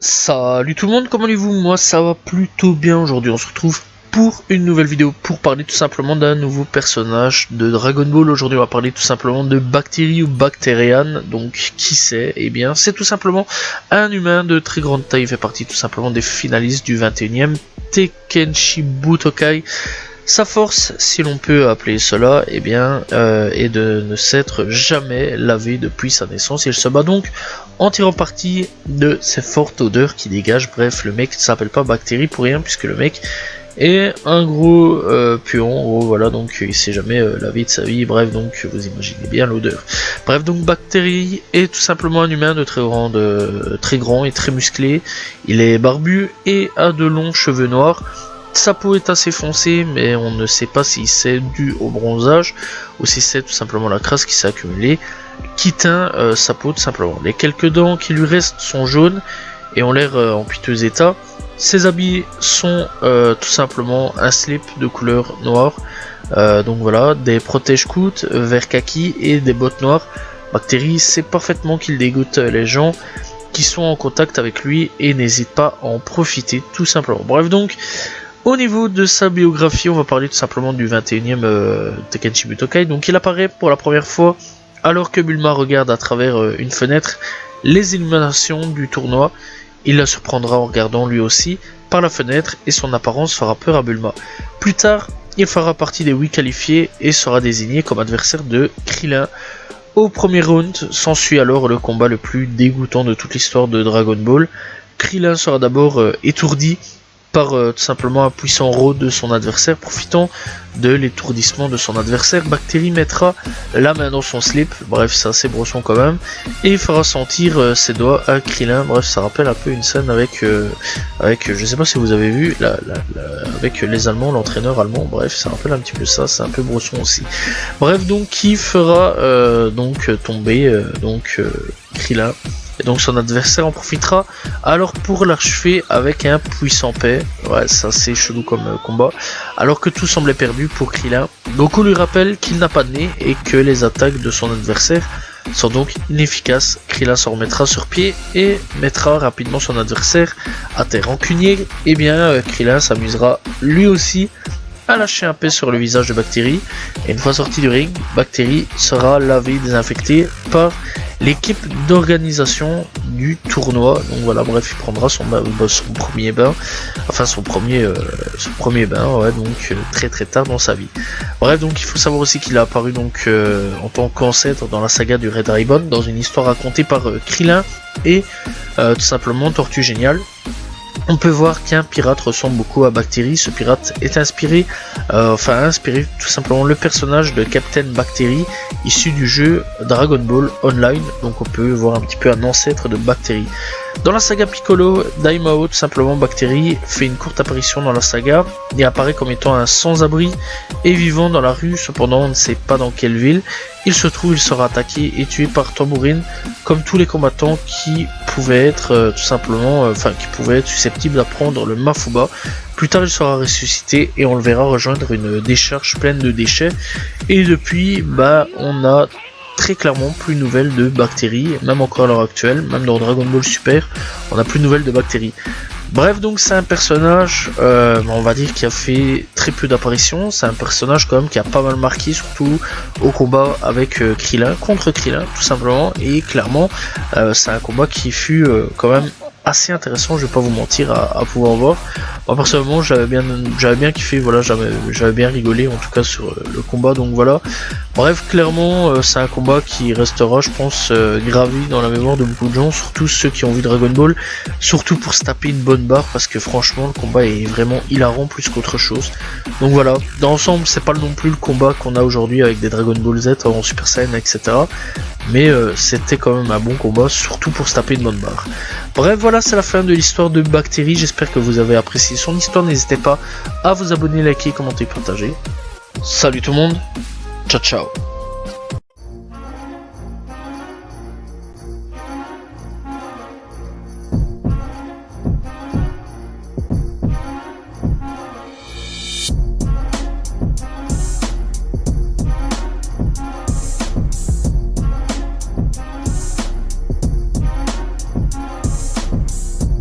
Salut tout le monde, comment allez-vous? Moi ça va plutôt bien aujourd'hui. On se retrouve pour une nouvelle vidéo pour parler tout simplement d'un nouveau personnage de Dragon Ball. Aujourd'hui on va parler tout simplement de Bactérie ou Bactériane. Donc qui c'est? Eh bien c'est tout simplement un humain de très grande taille. Il fait partie tout simplement des finalistes du 21e Tekkenchi Butokai. Sa force, si l'on peut appeler cela, eh bien, est de ne s'être jamais lavé depuis sa naissance. Il se bat donc en tirant parti de ces fortes odeurs qui dégagent. Bref, le mec ne s'appelle pas Bactérie pour rien, puisque le mec est un gros puant. Gros, voilà, donc il s'est jamais lavé de sa vie. Bref, donc vous imaginez bien l'odeur. Bref, donc Bactérie est tout simplement un humain de très grand et très musclé. Il est barbu et a de longs cheveux noirs. Sa peau est assez foncée, mais on ne sait pas si c'est dû au bronzage ou si c'est tout simplement la crasse qui s'est accumulée qui teint sa peau tout simplement. Les quelques dents qui lui restent sont jaunes et ont l'air en piteux état. Ses habits sont tout simplement un slip de couleur noire, donc voilà, des protège-coudes vert kaki et des bottes noires. Bactérie sait parfaitement qu'il dégoûte les gens qui sont en contact avec lui et n'hésite pas à en profiter tout simplement. Bref, donc au niveau de sa biographie, on va parler tout simplement du 21e Tekkenchi Butokai. Donc il apparaît pour la première fois alors que Bulma regarde à travers une fenêtre les illuminations du tournoi. Il la surprendra en regardant lui aussi par la fenêtre et son apparence fera peur à Bulma. Plus tard, il fera partie des 8 qualifiés et sera désigné comme adversaire de Krillin. Au premier round, s'ensuit alors le combat le plus dégoûtant de toute l'histoire de Dragon Ball. Krillin sera d'abord étourdi par tout simplement un puissant road de son adversaire. Profitant de l'étourdissement de son adversaire, Bactérie mettra la main dans son slip, bref c'est assez brosson quand même, et fera sentir ses doigts à Krillin. Bref, ça rappelle un peu une scène avec je sais pas si vous avez vu, avec les Allemands, l'entraîneur allemand. Bref, ça rappelle un petit peu ça, c'est un peu brosson aussi. Bref, donc qui fera tomber Krillin. Et donc son adversaire en profitera alors pour l'achever avec un puissant paix. Ouais, ça c'est chelou comme combat. Alors que tout semblait perdu pour Krillin. Goku lui rappelle qu'il n'a pas de nez et que les attaques de son adversaire sont donc inefficaces. Krillin s'en remettra sur pied et mettra rapidement son adversaire à terre. Rancunier, eh bien Krillin s'amusera lui aussi à lâcher un paix sur le visage de Bactérie. Et une fois sorti du ring, Bactérie sera lavé et désinfecté par l'équipe d'organisation du tournoi. Donc voilà, bref, il prendra son premier bain, enfin son premier bain, ouais, donc très tard dans sa vie. Bref, donc il faut savoir aussi qu'il a apparu donc en tant qu'ancêtre dans la saga du Red Ribbon, dans une histoire racontée par Krillin et tout simplement Tortue Géniale. On peut voir qu'un pirate ressemble beaucoup à Bactérie. Ce pirate est inspiré tout simplement le personnage de Captain Bactérie, issu du jeu Dragon Ball Online. Donc on peut voir un petit peu un ancêtre de Bactérie. Dans la saga Piccolo, Daimao, tout simplement Bactérie fait une courte apparition dans la saga et apparaît comme étant un sans-abri et vivant dans la rue. Cependant, on ne sait pas dans quelle ville il se trouve. Il sera attaqué et tué par Tambourine, comme tous les combattants qui pouvaient être qui pouvaient être susceptibles d'apprendre le Mafuba. Plus tard, il sera ressuscité et on le verra rejoindre une décharge pleine de déchets. Et depuis, on a très clairement plus de nouvelles de Bactérie, même encore à l'heure actuelle, même dans Dragon Ball Super, on n'a plus de nouvelles de Bactérie. Bref, donc c'est un personnage, on va dire, qui a fait très peu d'apparitions. C'est un personnage quand même qui a pas mal marqué, surtout au combat avec Krillin, contre Krillin tout simplement. Et clairement, c'est un combat qui fut quand même assez intéressant, je vais pas vous mentir, à pouvoir voir. Moi personnellement j'avais bien kiffé, voilà, j'avais bien rigolé en tout cas sur le combat, donc voilà. Bref, clairement c'est un combat qui restera, je pense, gravé dans la mémoire de beaucoup de gens, surtout ceux qui ont vu Dragon Ball, surtout pour se taper une bonne barre, parce que franchement le combat est vraiment hilarant plus qu'autre chose. Donc voilà, dans l'ensemble c'est pas non plus le combat qu'on a aujourd'hui avec des Dragon Ball Z en Super Saiyan, etc. Mais c'était quand même un bon combat, surtout pour se taper une bonne barre. Bref, voilà, c'est la fin de l'histoire de Bactérie. J'espère que vous avez apprécié son histoire. N'hésitez pas à vous abonner, liker, commenter, partager. Salut tout le monde. Ciao, ciao.